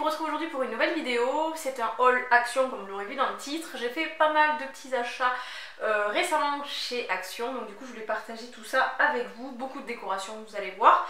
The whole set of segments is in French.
vous retrouve aujourd'hui pour une nouvelle vidéo. C'est un haul Action comme vous l'aurez vu dans le titre. J'ai fait pas mal de petits achats récemment chez Action, donc du coup je voulais partager tout ça avec vous. Beaucoup de décorations, vous allez voir,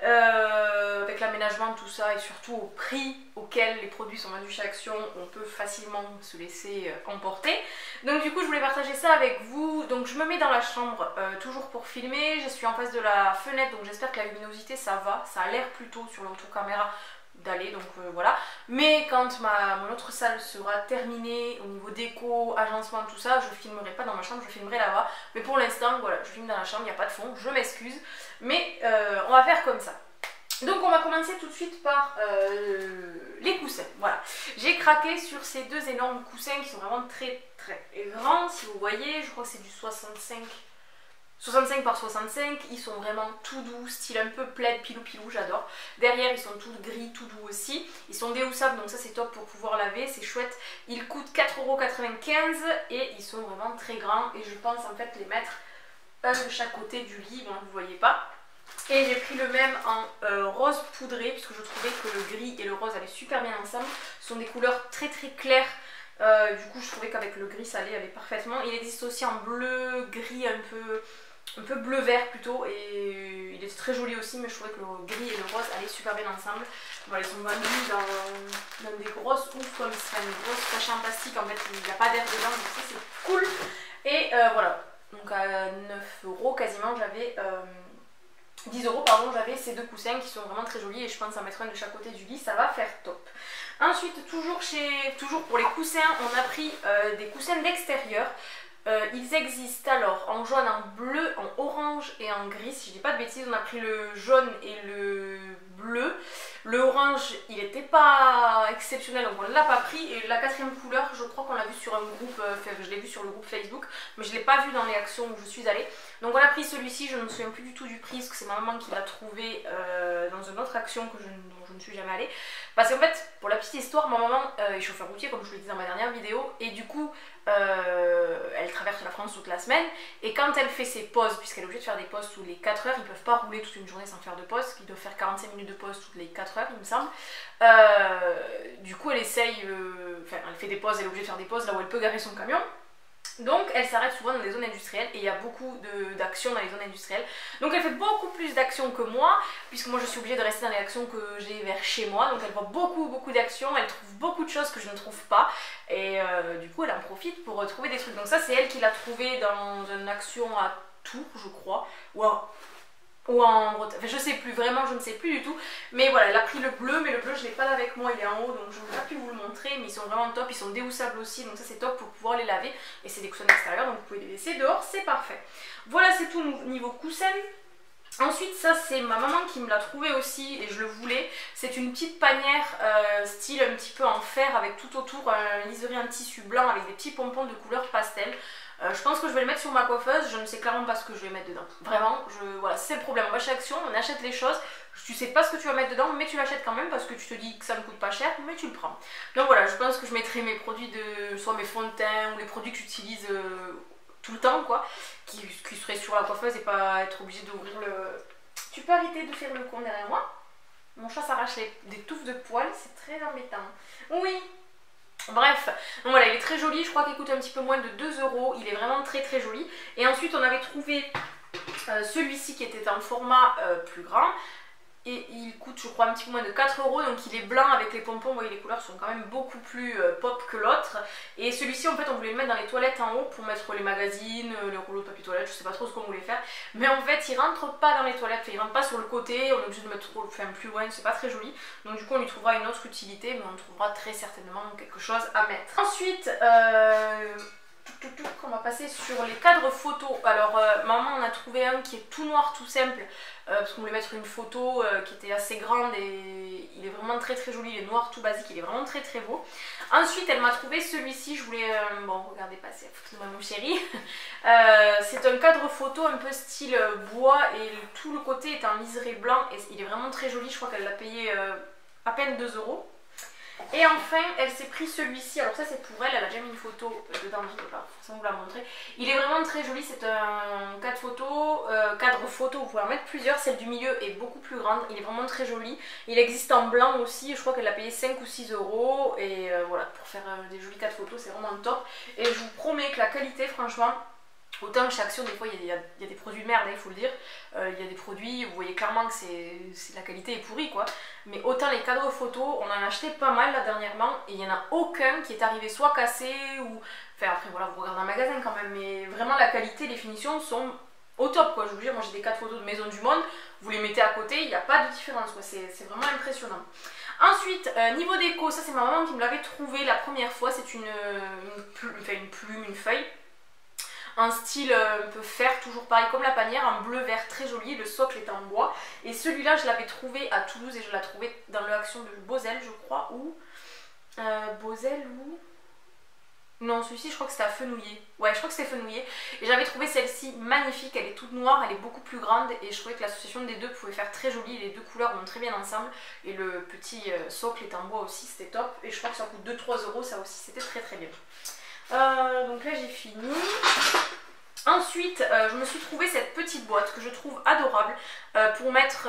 avec l'aménagement, tout ça, et surtout au prix auquel les produits sont vendus chez Action, on peut facilement se laisser emporter. Donc du coup je voulais partager ça avec vous. Donc je me mets dans la chambre toujours pour filmer. Je suis en face de la fenêtre, donc j'espère que la luminosité ça va. Ça a l'air plutôt sur l'autocaméra d'aller, donc voilà. Mais quand mon autre salle sera terminée au niveau déco, agencement, tout ça, je filmerai pas dans ma chambre, je filmerai là-bas. Mais pour l'instant, voilà, je filme dans la chambre, il n'y a pas de fond, je m'excuse. Mais on va faire comme ça. Donc on va commencer tout de suite par les coussins. Voilà, j'ai craqué sur ces deux énormes coussins qui sont vraiment très grands. Si vous voyez, je crois que c'est du 65 par 65, ils sont vraiment tout doux, style un peu plaid, pilou, j'adore. Derrière ils sont tout gris, tout doux aussi. Ils sont déhoussables, donc ça c'est top pour pouvoir laver, c'est chouette. Ils coûtent 4,95 € et ils sont vraiment très grands. Et je pense en fait les mettre un de chaque côté du lit, bon vous voyez pas. Et j'ai pris le même en rose poudré, puisque je trouvais que le gris et le rose allaient super bien ensemble. Ce sont des couleurs très claires. Du coup je trouvais qu'avec le gris ça allait parfaitement. Il existe aussi en bleu, gris, un peu bleu-vert plutôt, et il était très joli aussi, mais je trouvais que le gris et le rose allaient super bien ensemble. Voilà, ils sont vendus dans des grosses houffes comme ça, une grosse sachet en plastique, en fait il n'y a pas d'air dedans, donc ça c'est cool. Et voilà, donc à 9 € quasiment, j'avais 10 € pardon, j'avais ces deux coussins qui sont vraiment très jolis, et je pense en mettre un de chaque côté du lit, ça va faire top. Ensuite, toujours pour les coussins, on a pris des coussins d'extérieur. Ils existent alors en jaune, en bleu, en orange et en gris. Si je dis pas de bêtises, on a pris le jaune et le bleu. Le orange, il n'était pas exceptionnel, donc on ne l'a pas pris. Et la quatrième couleur, je crois qu'on l'a vu sur un groupe, je l'ai vu sur le groupe Facebook, mais je ne l'ai pas vu dans les actions où je suis allée. Donc on a pris celui-ci, je ne me souviens plus du tout du prix, parce que c'est ma maman qui l'a trouvé dans une autre action dont je ne suis jamais allée. Parce qu'en fait, pour la petite histoire, ma maman est chauffeur routier, comme je vous l'ai dit dans ma dernière vidéo, et du coup, elle traverse la France toute la semaine, et quand elle fait ses pauses, puisqu'elle est obligée de faire des pauses tous les 4 heures, ils ne peuvent pas rouler toute une journée sans faire de pause, ils doivent faire 45 minutes de pause toutes les 4 heures il me semble. Du coup elle essaye, elle fait des pauses, elle est obligée de faire des pauses là où elle peut garer son camion. Donc elle s'arrête souvent dans des zones industrielles, et il y a beaucoup d'actions dans les zones industrielles. Donc elle fait beaucoup plus d'actions que moi, puisque moi je suis obligée de rester dans les actions que j'ai vers chez moi. Donc elle voit beaucoup d'actions, elle trouve beaucoup de choses que je ne trouve pas. Et du coup elle en profite pour trouver des trucs. Donc ça c'est elle qui l'a trouvé dans une action à Tours je crois, ou en Bretagne, enfin, je sais plus, vraiment je ne sais plus du tout. Mais voilà, elle a pris le bleu, mais le bleu je l'ai pas là avec moi, il est en haut, donc je n'ai pas pu vous le montrer. Mais ils sont vraiment top, ils sont déhoussables aussi, donc ça c'est top pour pouvoir les laver. Et c'est des coussins extérieurs, donc vous pouvez les laisser dehors, c'est parfait. Voilà, c'est tout niveau coussin. Ensuite, ça c'est ma maman qui me l'a trouvé aussi, et je le voulais. C'est une petite panière style un petit peu en fer, avec tout autour un liseré en tissu blanc avec des petits pompons de couleur pastel. Je pense que je vais le mettre sur ma coiffeuse, je ne sais clairement pas ce que je vais mettre dedans. Vraiment, voilà, c'est le problème. On va chez Action, on achète les choses, tu sais pas ce que tu vas mettre dedans, mais tu l'achètes quand même parce que tu te dis que ça ne coûte pas cher, mais tu le prends. Donc voilà, je pense que je mettrai mes produits soit mes fonds de teint ou les produits que j'utilise tout le temps, quoi, qui seraient sur la coiffeuse et pas être obligé d'ouvrir le... Tu peux arrêter de faire le con derrière moi? Mon chat s'arrache des touffes de poils, c'est très embêtant. Oui. Bref, donc voilà, il est très joli, je crois qu'il coûte un petit peu moins de 2 €, il est vraiment très joli. Et ensuite on avait trouvé celui-ci qui était en format plus grand, et il coûte je crois un petit peu moins de 4 €, donc il est blanc avec les pompons, vous voyez les couleurs sont quand même beaucoup plus pop que l'autre. Et celui-ci en fait on voulait le mettre dans les toilettes en haut pour mettre les magazines, les rouleaux de papier toilette, je sais pas trop ce qu'on voulait faire. Mais en fait il rentre pas dans les toilettes, il rentre pas sur le côté, on est obligé de mettre plus loin, c'est pas très joli. Donc du coup on lui trouvera une autre utilité, mais on trouvera très certainement quelque chose à mettre. Ensuite, on va passer sur les cadres photos. Alors maman en a trouvé un qui est tout noir, tout simple, parce qu'on voulait mettre une photo qui était assez grande, et il est vraiment très joli, il est noir tout basique, il est vraiment très beau. Ensuite elle m'a trouvé celui-ci, je voulais, bon regardez passer la photo de ma chérie. C'est un cadre photo un peu style bois, et tout le côté est en liseré blanc, et il est vraiment très joli, je crois qu'elle l'a payé à peine 2 €. Et enfin, elle s'est pris celui-ci. Alors ça c'est pour elle, elle a déjà mis une photo dedans, je ne vais pas forcément vous la montrer. Il est vraiment très joli, c'est un cadre photo, vous pouvez en mettre plusieurs. Celle du milieu est beaucoup plus grande, il est vraiment très joli. Il existe en blanc aussi, je crois qu'elle a payé 5 ou 6 euros. Et voilà, pour faire des jolis cadres photos, c'est vraiment top. Et je vous promets que la qualité, franchement... Autant chez Action, des fois il y a des produits merde, il faut le dire. Il y a des produits, vous voyez clairement que la qualité est pourrie quoi. Mais autant les cadres photos, on en a acheté pas mal là dernièrement. Et il n'y en a aucun qui est arrivé soit cassé ou... Enfin après voilà, vous regardez un magasin quand même. Mais vraiment la qualité, les finitions sont au top quoi. Je vous dis, moi j'ai des cadres photos de Maison du Monde. Vous les mettez à côté, il n'y a pas de différence quoi. C'est vraiment impressionnant. Ensuite, niveau déco, ça c'est ma maman qui me l'avait trouvé la première fois. C'est une plume, une feuille. Un style un peu fer, toujours pareil comme la panière, un bleu vert très joli, le socle est en bois. Et celui-là je l'avais trouvé à Toulouse et je l'ai trouvé dans le Action de Beauzel je crois, ou... Beauzel ou... Non, celui-ci je crois que c'était à Fenouillet. Ouais, je crois que c'était Fenouillet. Et j'avais trouvé celle-ci magnifique, elle est toute noire, elle est beaucoup plus grande. Et je trouvais que l'association des deux pouvait faire très joli, les deux couleurs vont très bien ensemble. Et le petit socle est en bois aussi, c'était top. Et je crois que ça coûte 2-3 euros, ça aussi c'était très très bien. Donc là j'ai fini. Ensuite je me suis trouvé cette petite boîte que je trouve adorable pour mettre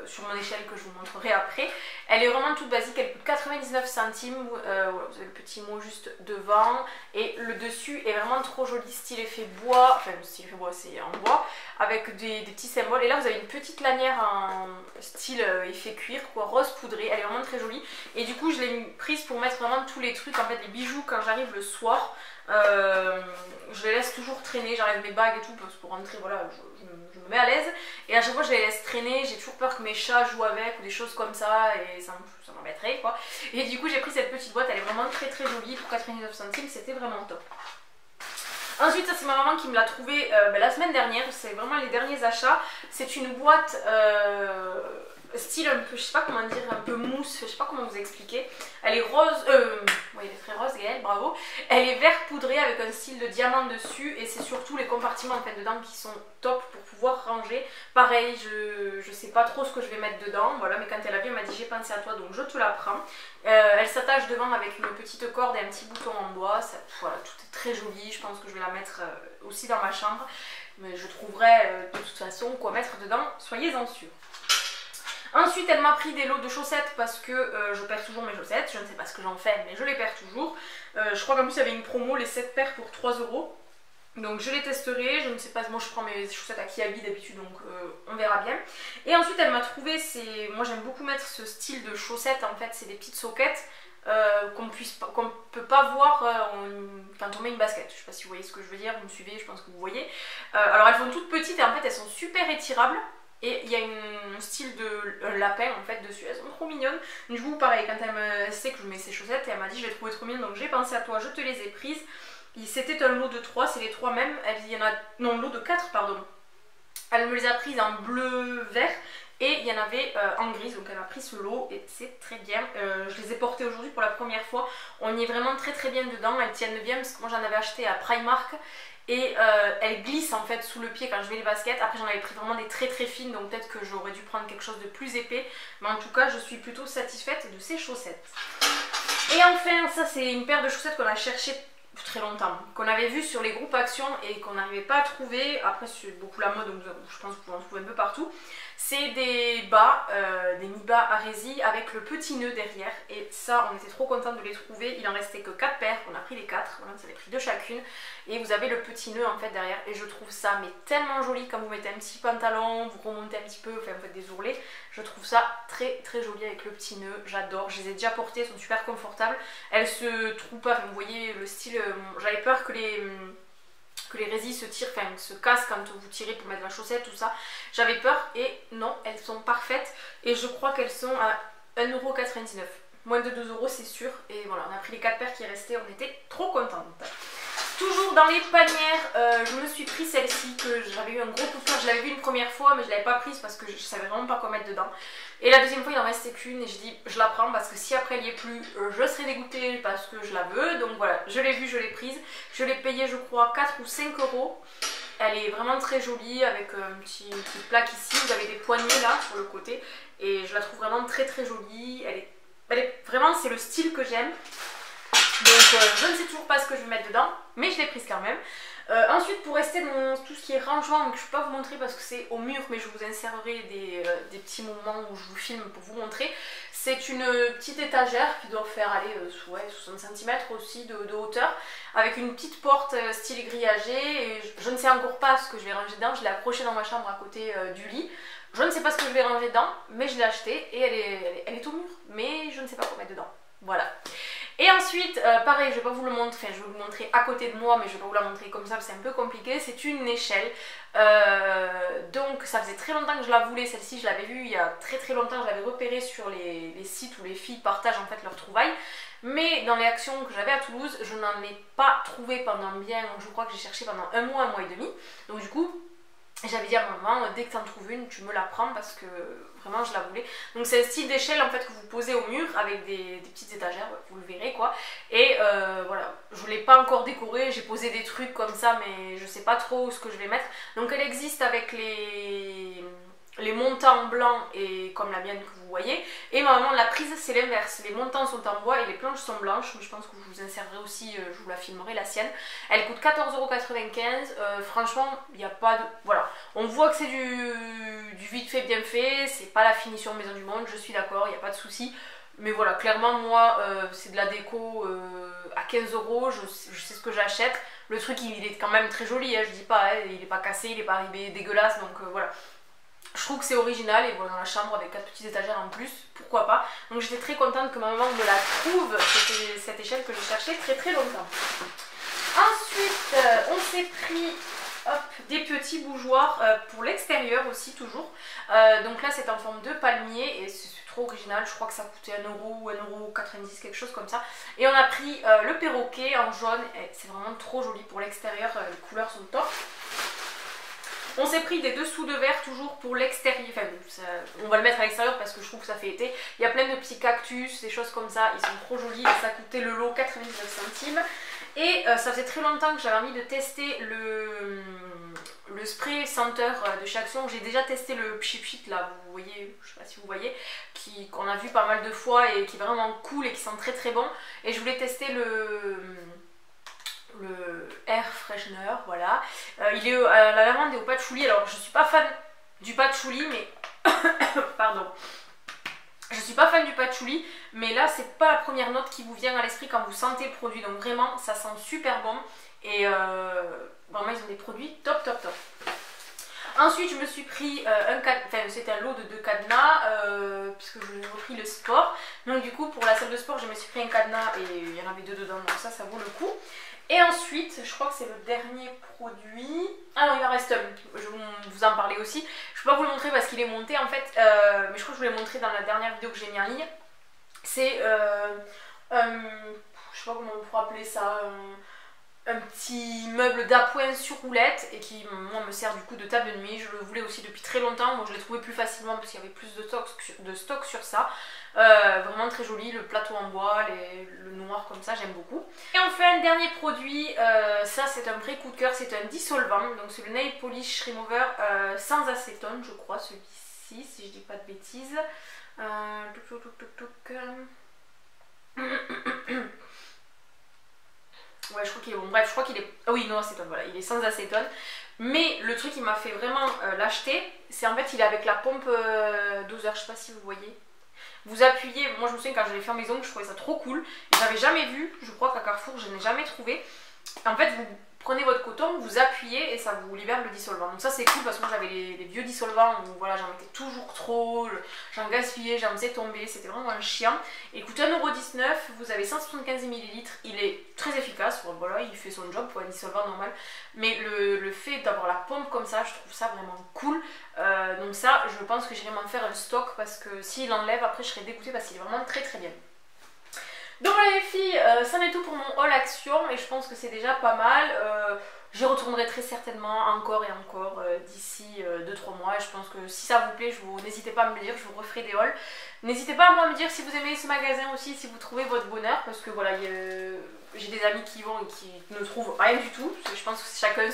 sur mon échelle que je vous montrerai après. Elle est vraiment toute basique, elle coûte 99 centimes. Voilà, vous avez le petit mot juste devant et le dessus est vraiment trop joli, style effet bois, enfin style effet bois c'est en bois avec des petits symboles. Et là vous avez une petite lanière en style effet cuir quoi, rose poudré, elle est vraiment très jolie. Et du coup je l'ai prise pour mettre vraiment tous les trucs, en fait les bijoux quand j'arrive le soir. Je les laisse toujours traîner, j'enlève mes bagues et tout parce que pour rentrer voilà je me mets à l'aise et à chaque fois je les laisse traîner, j'ai toujours peur que mes chats jouent avec ou des choses comme ça et ça m'embêterait quoi. Et du coup j'ai pris cette petite boîte, elle est vraiment très très jolie pour 99 centimes, c'était vraiment top. Ensuite ça c'est ma maman qui me l'a trouvée la semaine dernière, c'est vraiment les derniers achats. C'est une boîte style un peu, je sais pas comment dire, un peu mousse, je sais pas comment vous expliquer. Elle est rose, oui elle est très rose Gaëlle, bravo. Elle est vert poudré avec un style de diamant dessus et c'est surtout les compartiments en fait dedans qui sont top pour pouvoir ranger. Pareil, je sais pas trop ce que je vais mettre dedans, voilà, mais quand elle a vu elle m'a dit j'ai pensé à toi donc je te la prends. Elle s'attache devant avec une petite corde et un petit bouton en bois, ça, voilà, tout est très joli, je pense que je vais la mettre aussi dans ma chambre. Mais je trouverai de toute façon quoi mettre dedans, soyez-en sûrs. Ensuite elle m'a pris des lots de chaussettes parce que je perds toujours mes chaussettes, je ne sais pas ce que j'en fais mais je les perds toujours. Je crois qu'en plus il y avait une promo, les 7 paires pour 3 euros. Donc je les testerai, je ne sais pas, moi je prends mes chaussettes à Kiabi d'habitude donc on verra bien. Et ensuite elle m'a trouvé, moi j'aime beaucoup mettre ce style de chaussettes en fait, c'est des petites soquettes qu'on ne peut pas voir quand on met une basket. Je ne sais pas si vous voyez ce que je veux dire, vous me suivez, je pense que vous voyez. Alors elles sont toutes petites et en fait elles sont super étirables. Et il y a un style de lapin en fait dessus, elles sont trop mignonnes. Du coup pareil, quand elle sait que je mets ces chaussettes, elle m'a dit je les trouvais trop mignonnes donc j'ai pensé à toi, je te les ai prises. C'était un lot de 3, c'est les 3 mêmes, il y en a, non lot de 4 pardon. Elle me les a prises en bleu vert et il y en avait en grise, donc elle m'a pris ce lot et c'est très bien. Je les ai portées aujourd'hui pour la première fois, on y est vraiment très très bien dedans, elles tiennent bien parce que moi j'en avais acheté à Primark. Et elle glisse en fait sous le pied quand je mets les baskets. Après j'en avais pris vraiment des très très fines, donc peut-être que j'aurais dû prendre quelque chose de plus épais. Mais en tout cas je suis plutôt satisfaite de ces chaussettes. Et enfin ça c'est une paire de chaussettes qu'on a cherché très longtemps, qu'on avait vu sur les groupes Action et qu'on n'arrivait pas à trouver. Après c'est beaucoup la mode donc je pense que vous pouvez en trouver un peu partout. C'est des bas, des mi-bas à résille avec le petit nœud derrière. Et ça on était trop contents de les trouver. Il en restait que 4 paires, on a pris les 4, voilà, ça avait pris 2 chacune. Et vous avez le petit nœud en fait derrière. Et je trouve ça mais tellement joli quand vous mettez un petit pantalon, vous remontez un petit peu, enfin vous faites des ourlets. Je trouve ça très très joli avec le petit nœud, j'adore. Je les ai déjà portées, elles sont super confortables. Elles se trouent pas, enfin, vous voyez le style, j'avais peur que les résilles se tirent, enfin se cassent quand vous tirez pour mettre la chaussette, tout ça. J'avais peur et non, elles sont parfaites et je crois qu'elles sont à 1,99 €. Moins de 2 € c'est sûr. Et voilà, on a pris les 4 paires qui restaient, on était trop contentes. Toujours dans les panières, je me suis pris celle-ci que j'avais eu un gros coup de cœur. Je l'avais vue une première fois mais je l'avais pas prise parce que je savais vraiment pas quoi mettre dedans. Et la deuxième fois il en restait qu'une et j'ai dit je la prends parce que si après il n'y est plus je serai dégoûtée parce que je la veux. Donc voilà, je l'ai vue, je l'ai prise. Je l'ai payée je crois 4 ou 5 €. Elle est vraiment très jolie avec une petite plaque ici. Vous avez des poignées là sur le côté et je la trouve vraiment très très jolie. Elle est vraiment vraiment c'est le style que j'aime. Donc je ne sais toujours pas ce que je vais mettre dedans, mais je l'ai prise quand même. Ensuite, pour rester dans tout ce qui est rangement, donc je ne peux pas vous montrer parce que c'est au mur, mais je vous insérerai des petits moments où je vous filme pour vous montrer. C'est une petite étagère qui doit faire aller 60 cm aussi de hauteur, avec une petite porte style grillagé. Et je ne sais encore pas ce que je vais ranger dedans, je l'ai accrochée dans ma chambre à côté du lit. Je ne sais pas ce que je vais ranger dedans, mais je l'ai acheté et elle est au mur, mais je ne sais pas quoi mettre dedans. Voilà. Et ensuite, pareil, je vais pas vous le montrer, enfin, je vais vous montrer à côté de moi, mais je vais pas vous la montrer comme ça, c'est un peu compliqué. C'est une échelle, donc ça faisait très longtemps que je la voulais, celle-ci, je l'avais vue il y a très longtemps, je l'avais repérée sur les sites où les filles partagent en fait leurs trouvailles. Mais dans les actions que j'avais à Toulouse, je n'en ai pas trouvé pendant bien, je crois que j'ai cherché pendant un mois et demi. Donc du coup, j'avais dit à maman, dès que tu en trouves une, tu me la prends parce que vraiment je la voulais. Donc c'est un style d'échelle en fait que vous posez au mur avec des petites étagères, vous le verrez quoi. Et voilà, je ne l'ai pas encore décorée, j'ai posé des trucs comme ça mais je sais pas trop ce que je vais mettre. Donc elle existe avec les montants blancs et comme la mienne que vous voyez. Et ma maman l'a prise, c'est l'inverse. Les montants sont en bois et les planches sont blanches. Mais je pense que je vous insérerai aussi, je vous la filmerai la sienne. Elle coûte 14,95 €. Franchement, il n'y a pas de... Voilà. On voit que c'est du vite fait, bien fait. C'est pas la finition maison du monde, je suis d'accord, il n'y a pas de souci. Mais voilà, clairement, moi, c'est de la déco à 15 €. Je sais ce que j'achète. Le truc, il est quand même très joli, hein, je dis pas. Hein, il n'est pas cassé, il n'est pas arrivé dégueulasse. Donc voilà. Je trouve que c'est original et voilà, dans la chambre avec 4 petites étagères en plus, pourquoi pas. Donc j'étais très contente que ma maman me la trouve, cette échelle que j'ai cherchée très longtemps. Ensuite, on s'est pris des petits bougeoirs pour l'extérieur aussi toujours. Donc là c'est en forme de palmier et c'est trop original, je crois que ça coûtait 1 € ou 1,90 €, quelque chose comme ça. Et on a pris le perroquet en jaune, c'est vraiment trop joli pour l'extérieur, les couleurs sont top. On s'est pris des dessous de verre toujours pour l'extérieur, enfin on va le mettre à l'extérieur parce que je trouve que ça fait été. Il y a plein de petits cactus, des choses comme ça, ils sont trop jolis et ça coûtait le lot 99 centimes. Et ça faisait très longtemps que j'avais envie de tester le spray senteur de chez Action. J'ai déjà testé le Pchit là, vous voyez, je sais pas si vous voyez, qu'on a vu pas mal de fois et qui est vraiment cool et qui sent très bon. Et je voulais tester le air freshener, voilà. Il est à la lavande et au patchouli. Alors je suis pas fan du patchouli, mais pardon. Je suis pas fan du patchouli, mais là c'est pas la première note qui vous vient à l'esprit quand vous sentez le produit. Donc vraiment ça sent super bon et vraiment ils ont des produits top. Ensuite je me suis pris c'était un lot de 2 cadenas puisque j'ai repris le sport. Donc du coup pour la salle de sport je me suis pris un cadenas et il y en avait 2 dedans, donc ça vaut le coup. Et ensuite, je crois que c'est le dernier produit. Ah non, il en reste un. Je vais vous en parler aussi. Je ne peux pas vous le montrer parce qu'il est monté en fait. Mais je crois que je vous l'ai montré dans la dernière vidéo que j'ai mis en ligne. C'est je sais pas comment on pourrait appeler ça. Un petit meuble d'appoint sur roulette et qui moi me sert du coup de table de nuit. Je le voulais aussi depuis très longtemps. Moi je l'ai trouvé plus facilement parce qu'il y avait plus de stock sur ça. Vraiment très joli, le plateau en bois, le noir comme ça, j'aime beaucoup. Et enfin un dernier produit, ça c'est un vrai coup de cœur, c'est un dissolvant. Donc c'est le Nail Polish Remover sans acétone je crois, celui-ci si je dis pas de bêtises. Ouais, je crois qu'il est bon. Bref, je crois qu'il est... Ah oui, non, acétone, voilà, il est sans acétone. Mais le truc qui m'a fait vraiment l'acheter, c'est en fait, il est avec la pompe doseur, je sais pas si vous voyez. Vous appuyez, moi je me souviens quand je l'ai fait en maison, je trouvais ça trop cool. J'avais jamais vu, je crois qu'à Carrefour, je n'ai jamais trouvé. En fait, vous prenez votre coton, vous appuyez et ça vous libère le dissolvant. Donc ça c'est cool parce que moi j'avais les vieux dissolvants où voilà, j'en mettais toujours trop, j'en gaspillais, j'en faisais tomber, c'était vraiment un chiant. Et il coûte 1,19 €, vous avez 175 ml, il est très efficace, voilà, il fait son job pour un dissolvant normal. Mais le fait d'avoir la pompe comme ça, je trouve ça vraiment cool. Donc ça, je pense que j'irai m'en faire un stock parce que s'il enlève, après je serai dégoûtée parce qu'il est vraiment très bien. Donc voilà les filles, ça en est tout pour mon haul action et je pense que c'est déjà pas mal. J'y retournerai très certainement encore et encore d'ici 2-3 mois. Et je pense que si ça vous plaît, n'hésitez pas à me le dire, je vous referai des hauls. N'hésitez pas à me dire si vous aimez ce magasin aussi, si vous trouvez votre bonheur. Parce que voilà, j'ai des amis qui y vont et qui ne trouvent rien du tout. Parce que je pense que chacun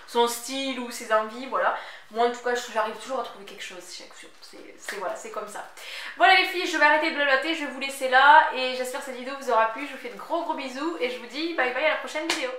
son style ou ses envies, voilà. Moi en tout cas, j'arrive toujours à trouver quelque chose chez Action. Voilà, c'est comme ça. Voilà les filles, je vais arrêter de blablater, je vais vous laisser là. Et j'espère que cette vidéo vous aura plu. Je vous fais de gros bisous et je vous dis bye bye à la prochaine vidéo.